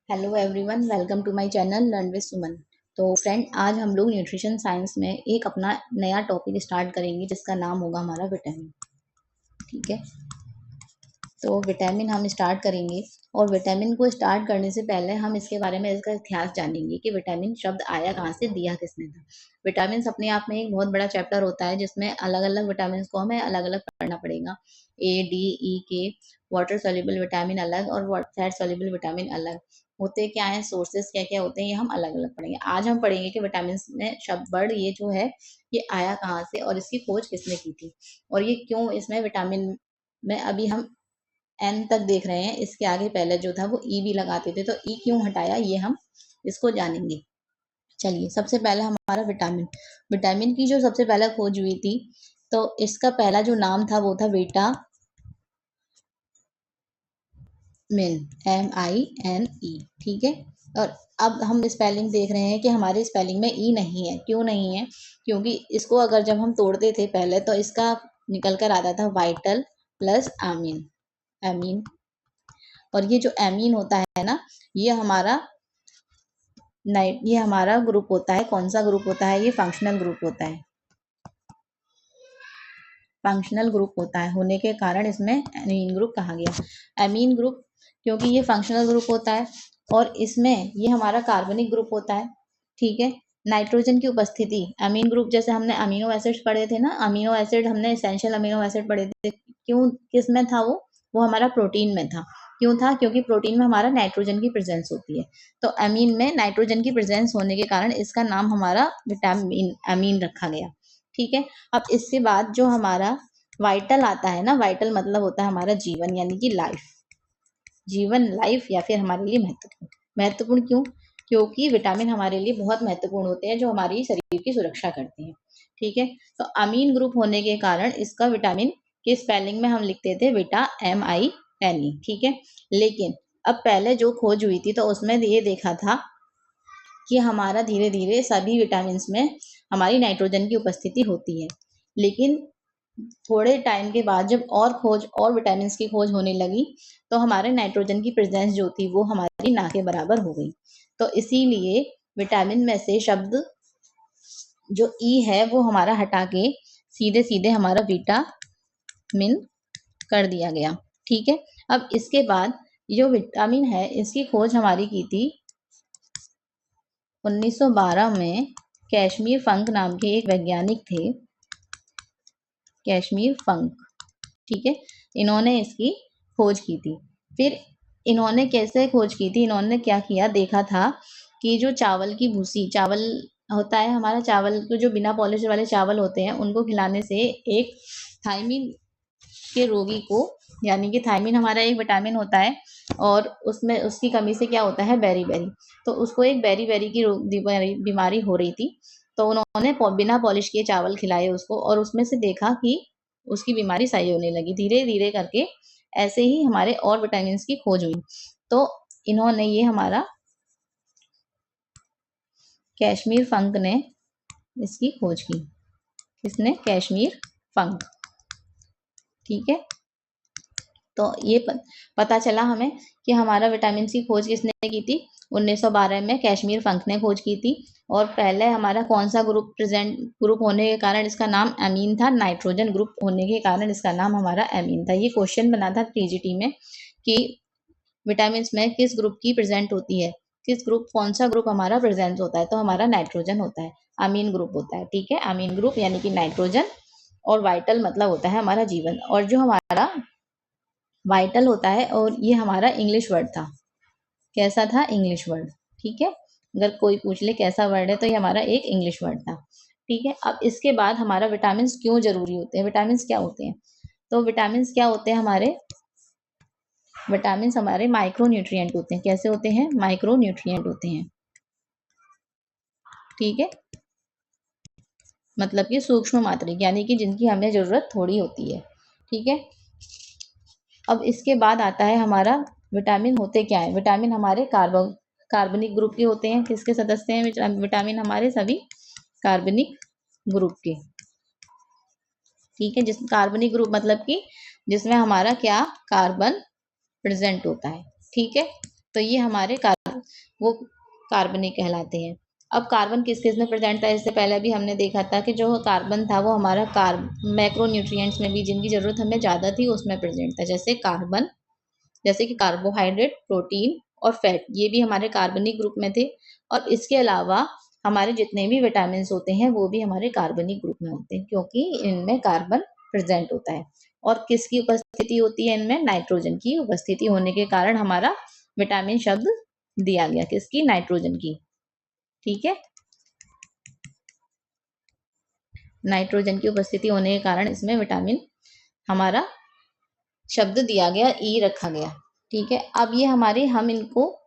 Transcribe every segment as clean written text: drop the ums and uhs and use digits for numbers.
Hello everyone, welcome to my channel learn with Suman. तो friend, आज हम लोग न्यूट्रिशन साइंस में एक अपना नया टॉपिक स्टार्ट करेंगे जिसका नाम होगा हमारा विटामिन। ठीक है, तो विटामिन हम स्टार्ट करेंगे। और विटामिन को स्टार्ट करने से पहले हम इसके बारे में इसका इतिहास जानेंगे कि विटामिन शब्द आया कहाँ से, दिया किसने था। विटामिन अपने आप में एक बहुत बड़ा चैप्टर होता है जिसमें अलग अलग विटामिन को हमें अलग अलग पढ़ना पड़ेगा। ए, डी, ई, के। वाटर सोल्यूबल विटामिन अलग और फैट सोल्यूबल विटामिन अलग होते क्या है, सोर्सेस क्या क्या होते हैं, ये हम अलग अलग पढ़ेंगे। आज हम पढ़ेंगे कि विटामिन में शब्द वर्ड ये जो है ये आया कहाँ से और इसकी खोज किसने की थी, और ये क्यों इसमें विटामिन में अभी हम एन तक देख रहे हैं, इसके आगे पहले जो था वो ई भी लगाते थे, तो ई क्यों हटाया ये हम इसको जानेंगे। चलिए, सबसे पहला हमारा विटामिन। विटामिन की जो सबसे पहले खोज हुई थी, तो इसका पहला जो नाम था वो था विटामिन। MINE। ठीक है। और अब हम स्पेलिंग देख रहे हैं कि हमारे स्पेलिंग में ई नहीं है। क्यों नहीं है? क्योंकि इसको अगर जब हम तोड़ते थे पहले, तो इसका निकल कर आता था वाइटल प्लस अमीन। अमीन। और ये जो एमीन होता है ना, ये हमारा ये हमारा ग्रुप होता है। कौन सा ग्रुप होता है? ये फंक्शनल ग्रुप होता है। फंक्शनल ग्रुप होता है होने के कारण इसमें एमीन ग्रुप कहा गया। एमीन ग्रुप क्योंकि ये फंक्शनल ग्रुप होता है और इसमें ये हमारा कार्बनिक ग्रुप होता है। ठीक है। नाइट्रोजन की उपस्थिति, अमीन ग्रुप जैसे हमने अमीनो एसिड्स पढ़े थे ना, अमीनो एसिड हमने एसेंशियल अमीनो एसिड पढ़े थे। क्यों, किस में था वो हमारा प्रोटीन में था। क्यों था? क्योंकि प्रोटीन में हमारा नाइट्रोजन की प्रेजेंस होती है। तो अमीन में नाइट्रोजन की प्रेजेंस होने के कारण इसका नाम हमारा विटामिन अमीन रखा गया। ठीक है। अब इसके बाद जो हमारा वाइटल आता है ना, वाइटल मतलब होता है हमारा जीवन, यानी कि लाइफ। जीवन, लाइफ, या फिर हमारे लिए महत्वपूर्ण। महत्वपूर्ण क्यों? क्योंकि विटामिन हमारे लिए बहुत महत्वपूर्ण होते हैं, जो हमारी शरीर की सुरक्षा करते हैं। ठीक है। तो अमीन ग्रुप होने के कारण इसका विटामिन के स्पेलिंग में हम लिखते थे MINE। ठीक है। लेकिन अब पहले जो खोज हुई थी तो उसमें ये देखा था कि हमारा धीरे धीरे सभी विटामिन में हमारी नाइट्रोजन की उपस्थिति होती है। लेकिन थोड़े टाइम के बाद जब और विटामिन की खोज होने लगी, तो हमारे नाइट्रोजन की प्रेजेंस जो थी वो हमारी ना के बराबर हो गई। तो इसीलिए विटामिन में से शब्द जो ई है वो हमारा हटा के सीधे सीधे हमारा विटामिन कर दिया गया। ठीक है। अब इसके बाद जो विटामिन है इसकी खोज हमारी की थी 1912 में। कैश्मीर फंक नाम के एक वैज्ञानिक थे, कैश्मीर फंक। ठीक है। इन्होंने इसकी खोज की थी। फिर इन्होंने कैसे खोज की थी, इन्होंने क्या किया, देखा था कि जो चावल की भूसी, चावल होता है हमारा, चावल को जो बिना पॉलिश वाले चावल होते हैं उनको खिलाने से एक थायमिन के रोगी को, यानी कि थायमिन हमारा एक विटामिन होता है और उसमें उसकी कमी से क्या होता है, बेरी बेरी। तो उसको एक बेरी बेरी की बीमारी हो रही थी। तो उन्होंने बिना पॉलिश किए चावल खिलाए उसको, और उसमें से देखा कि उसकी बीमारी सही होने लगी धीरे धीरे करके। ऐसे ही हमारे और विटामिन की खोज हुई। तो इन्होंने ये हमारा कैश्मीर फंक ने इसकी खोज की। किसने? कैश्मीर फंक। ठीक है। तो ये पता चला हमें कि हमारा विटामिन की खोज किसने की थी। 1912 में कैश्मीर फंक ने खोज की थी। और पहले हमारा कौन सा ग्रुप होने के कारण इसका नाम अमीन था, नाइट्रोजन ग्रुप होने के कारण इसका नाम हमारा अमीन था। ये क्वेश्चन बना था TGT में कि विटामिन में किस ग्रुप की प्रेजेंट होती है, कौन सा ग्रुप हमारा प्रेजेंट होता है, तो हमारा नाइट्रोजन होता है, अमीन ग्रुप होता है। ठीक है। अमीन ग्रुप यानी कि नाइट्रोजन। और वाइटल मतलब होता है हमारा जीवन। और जो हमारा वाइटल होता है, और ये हमारा इंग्लिश वर्ड था। कैसा था? English word. ठीक है। अगर कोई पूछ ले कैसा वर्ड है, तो ये हमारा एक इंग्लिश वर्ड था। ठीक है। अब इसके बाद हमारा विटामिन क्यों जरूरी होते हैं, विटामिन क्या होते हैं? तो विटामिन क्या होते हैं हमारे? विटामिन हमारे माइक्रो न्यूट्रिएंट होते हैं। कैसे होते हैं? माइक्रो न्यूट्रिएंट होते हैं। ठीक है। मतलब कि सूक्ष्म मात्रिक, यानी कि जिनकी हमें जरूरत थोड़ी होती है। ठीक है। अब इसके बाद आता है हमारा विटामिन होते क्या है। विटामिन हमारे कार्बनिक ग्रुप के होते हैं। किसके सदस्य हैं विटामिन? हमारे सभी कार्बनिक ग्रुप के। ठीक है। जिस कार्बनिक ग्रुप मतलब कि जिसमें हमारा क्या, कार्बन प्रेजेंट होता है। ठीक है। तो ये हमारे वो कार्बनिक कहलाते हैं। अब कार्बन किस किस में प्रेजेंट था, इससे पहले भी हमने देखा था कि जो कार्बन था वो हमारा मैक्रो न्यूट्रिएंट्स में भी जिनकी जरूरत हमें ज़्यादा थी उसमें प्रेजेंट था, जैसे कि कार्बोहाइड्रेट, प्रोटीन और फैट, ये भी हमारे कार्बनिक ग्रुप में थे। और इसके अलावा हमारे जितने भी विटामिन होते हैं वो भी हमारे कार्बनिक ग्रुप में होते हैं, क्योंकि इनमें कार्बन प्रेजेंट होता है। और किसकी उपस्थिति होती है इनमें? नाइट्रोजन की उपस्थिति होने के कारण हमारा विटामिन शब्द दिया गया, किसकी? नाइट्रोजन की। ठीक है, नाइट्रोजन की उपस्थिति होने के कारण इसमें विटामिन हमारा शब्द दिया गया, ई रखा गया। ठीक है, अब ये हमारे, हम इनको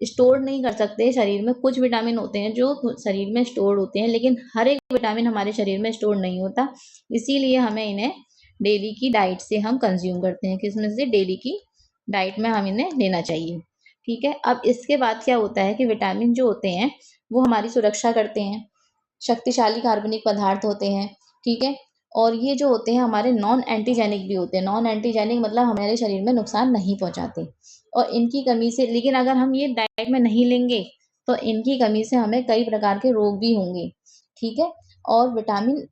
स्टोर नहीं कर सकते शरीर में। कुछ विटामिन होते हैं जो शरीर में स्टोर होते हैं, लेकिन हर एक विटामिन हमारे शरीर में स्टोर नहीं होता, इसीलिए हमें इन्हें डेली की डाइट से हम कंज्यूम करते हैं। किसमें से? डेली की डाइट में हम इन्हें लेना चाहिए। ठीक है, अब इसके बाद क्या होता है कि विटामिन जो होते हैं वो हमारी सुरक्षा करते हैं, शक्तिशाली कार्बनिक पदार्थ होते हैं। ठीक है, और ये जो होते हैं हमारे नॉन एंटीजेनिक भी होते हैं। नॉन एंटीजेनिक मतलब हमारे शरीर में नुकसान नहीं पहुंचाते। और इनकी कमी से, लेकिन अगर हम ये डाइट में नहीं लेंगे तो इनकी कमी से हमें कई प्रकार के रोग भी होंगे। ठीक है, और विटामिन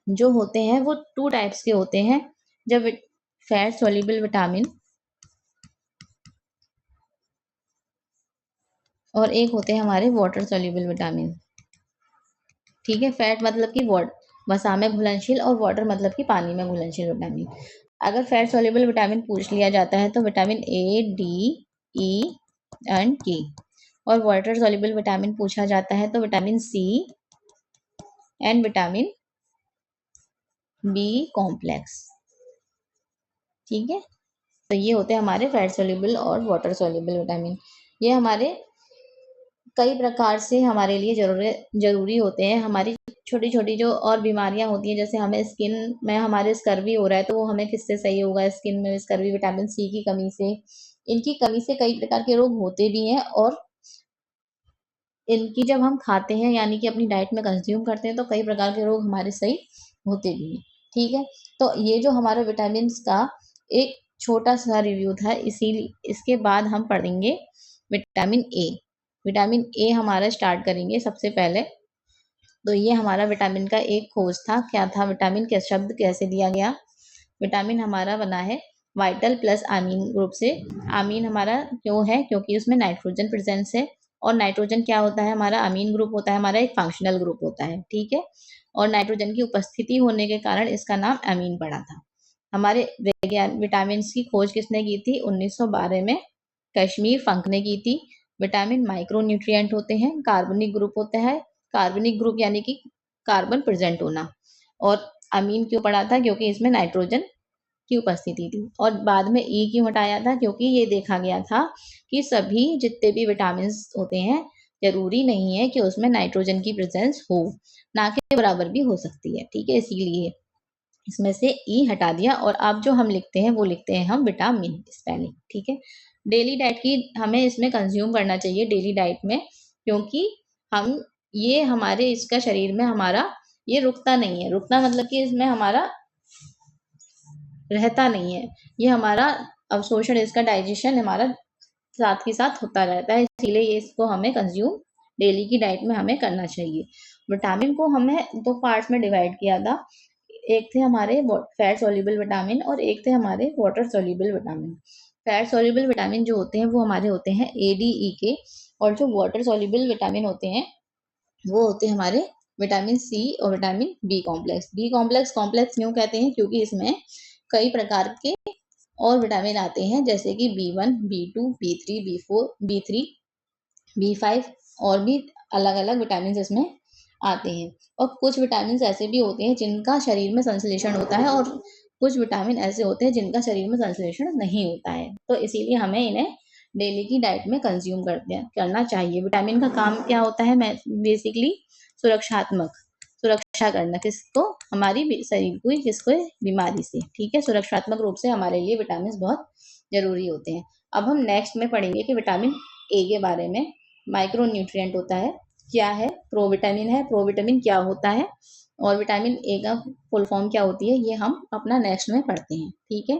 जो होते हैं वो 2 टाइप्स के होते हैं, जब फैट सोल्यूबल विटामिन और एक होते हैं हमारे वाटर सोल्यूबल विटामिन। ठीक है, फैट मतलब कि वसा में घुलनशील और वाटर मतलब कि पानी में घुलनशील विटामिन। अगर फैट सोल्यूबल विटामिन पूछ लिया जाता है तो vitamin A, D, E and K. और वाटर सोल्यूबल विटामिन पूछा जाता है तो vitamin C and vitamin B complex. ठीक है, तो ये होते हैं हमारे फैट सोल्यूबल और वाटर सोल्यूबल विटामिन। ये हमारे कई प्रकार से हमारे लिए जरूरी होते हैं। हमारी छोटी छोटी जो और बीमारियां होती हैं, जैसे हमें स्किन में हमारे स्कर्वी हो रहा है तो वो हमें किससे सही होगा? स्किन में स्कर्वी विटामिन सी की कमी से। इनकी कमी से कई प्रकार के रोग होते भी हैं, और इनकी जब हम खाते हैं यानी कि अपनी डाइट में कंज्यूम करते हैं तो कई प्रकार के रोग हमारे सही होते भी हैं। ठीक है, तो ये जो हमारे विटामिन का एक छोटा सा रिव्यू था, इसीलिए इसके बाद हम पढ़ेंगे विटामिन ए। विटामिन ए हमारा स्टार्ट करेंगे सबसे पहले। तो ये हमारा विटामिन का एक खोज था। क्या था विटामिन? क्या शब्द कैसे दिया गया? विटामिन हमारा बना है वाइटल प्लस आमीन ग्रुप से। आमीन हमारा क्यों है? क्योंकि उसमें नाइट्रोजन प्रेजेंस है, और नाइट्रोजन क्या होता है? हमारा अमीन ग्रुप होता है, हमारा एक फंक्शनल ग्रुप होता है। ठीक है, और नाइट्रोजन की उपस्थिति होने के कारण इसका नाम अमीन पड़ा था। हमारे विटामिन की खोज किसने की थी? 1912 में कश्मीर फंक ने की थी। विटामिन माइक्रो न्यूट्रिएंट होते हैं, कार्बनिक ग्रुप होता है। कार्बनिक ग्रुप यानी कि कार्बन प्रेजेंट होना। और अमीन क्यों पड़ा था? क्योंकि इसमें नाइट्रोजन की उपस्थिति थी। और बाद में ई क्यों हटाया था? क्योंकि ये देखा गया था कि सभी जितने भी विटामिन होते हैं जरूरी नहीं है कि उसमें नाइट्रोजन की प्रेजेंस हो, ना के बराबर भी हो सकती है। ठीक है, इसीलिए इसमें से ई हटा दिया, और अब जो हम लिखते हैं वो लिखते हैं हम विटामिन स्पेलिंग। ठीक है, डेली डाइट की हमें इसमें कंज्यूम करना चाहिए डेली डाइट में, क्योंकि हम ये हमारे इसका शरीर में हमारा ये रुकता नहीं है। रुकना मतलब कि इसमें हमारा रहता नहीं है, ये हमारा अवशोषण, इसका डाइजेशन हमारा साथ ही साथ होता रहता है, इसीलिए ये इसको हमें कंज्यूम डेली की डाइट में हमें करना चाहिए। विटामिन को हमें 2 पार्ट्स में डिवाइड किया था। एक थे हमारे फैट सोल्यूबल विटामिन और एक थे हमारे water soluble vitamin. Fat soluble vitamin जो होते हैं वो हमारे होते हैं ए, डी, ई के, और जो वाटर सोल्यूबल विटामिन होते हैं वो होते हैं हमारे विटामिन सी और vitamin B complex. B complex complex क्यों कहते हैं? क्योंकि इसमें कई प्रकार के और विटामिन आते हैं, जैसे कि B1, B2, B3, B4, B3, B5 और भी अलग अलग विटामिन इसमें आते हैं। और कुछ विटामिन ऐसे भी होते हैं जिनका शरीर में संश्लेषण होता है, और कुछ विटामिन ऐसे होते हैं जिनका शरीर में संश्लेषण नहीं होता है, तो इसीलिए हमें इन्हें डेली की डाइट में कंज्यूम करना चाहिए। विटामिन का काम क्या होता है? बेसिकली सुरक्षा करना, किसको? हमारी शरीर को, किसको? बीमारी से। ठीक है, सुरक्षात्मक रूप से हमारे लिए विटामिन बहुत जरूरी होते हैं। अब हम नेक्स्ट में पढ़ेंगे कि विटामिन ए के बारे में। माइक्रो न्यूट्रिएंट होता है, क्या है? प्रोविटामिन है। प्रोविटामिन क्या होता है और विटामिन ए का फुल फॉर्म क्या होती है, ये हम अपना नेक्स्ट में पढ़ते हैं। ठीक है,